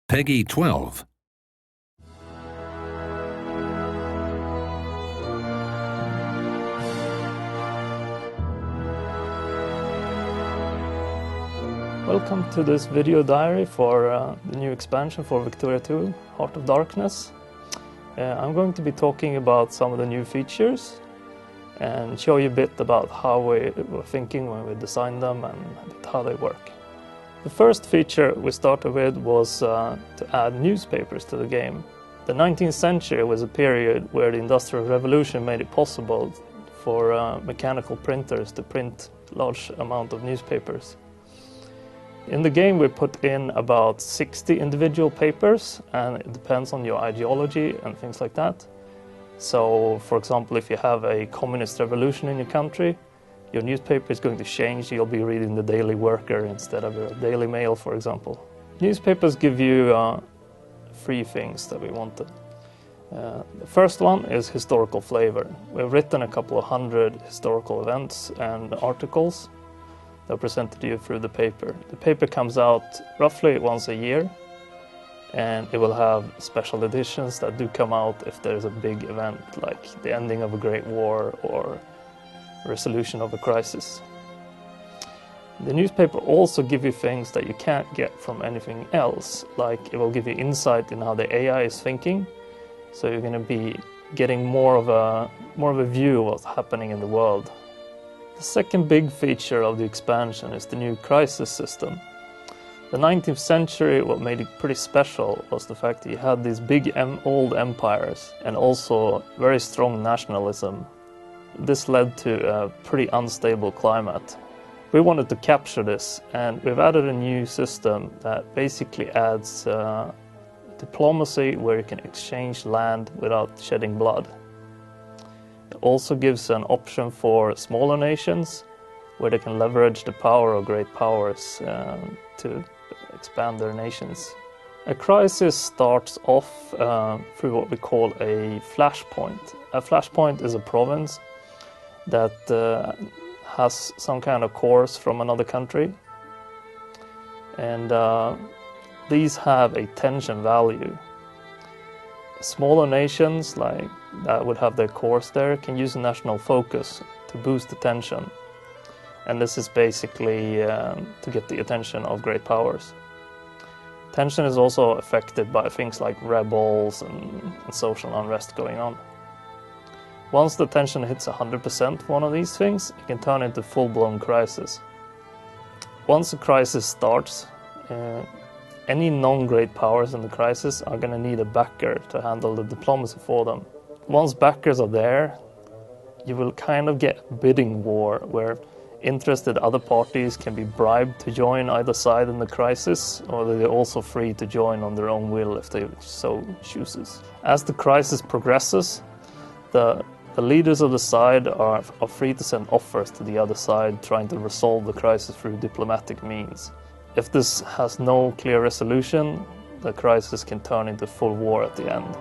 Peggy 12. Welcome to this video diary for the new expansion for Victoria 2, Heart of Darkness. I'm going to be talking about some of the new features and show you a bit about how we were thinking when we designed them and a bit how they work. The first feature we started with was to add newspapers to the game. The 19th century was a period where the Industrial Revolution made it possible for mechanical printers to print large amount of newspapers. In the game we put in about 60 individual papers, and it depends on your ideology and things like that. So, for example, if you have a communist revolution in your country, your newspaper is going to change. You'll be reading the Daily Worker instead of your Daily Mail, for example. Newspapers give you three things that we wanted. The first one is historical flavor. We've written a couple of hundred historical events and articles that are presented to you through the paper. The paper comes out roughly once a year, and it will have special editions that do come out if there's a big event like the ending of a great war or resolution of a crisis. The newspaper also gives you things that you can't get from anything else, like it will give you insight in how the AI is thinking, so you're going to be getting more of a view of what's happening in the world. The second big feature of the expansion is the new crisis system. The 19th century, what made it pretty special was the fact that you had these big old empires and also very strong nationalism. This led to a pretty unstable climate. We wanted to capture this, and we've added a new system that basically adds diplomacy where you can exchange land without shedding blood. It also gives an option for smaller nations where they can leverage the power of great powers to expand their nations. A crisis starts off through what we call a flashpoint. A flashpoint is a province that has some kind of cores from another country, and these have a tension value. Smaller nations like that would have their cores there can use a national focus to boost the tension, and this is basically to get the attention of great powers. Tension is also affected by things like rebels and social unrest going on. Once the tension hits 100% one of these things, it can turn into full-blown crisis. Once a crisis starts, any non-great powers in the crisis are going to need a backer to handle the diplomacy for them. Once backers are there, you will kind of get a bidding war where interested other parties can be bribed to join either side in the crisis, or they're also free to join on their own will if they so chooses. As the crisis progresses, the leaders of the side are free to send offers to the other side trying to resolve the crisis through diplomatic means. If this has no clear resolution, the crisis can turn into full war at the end.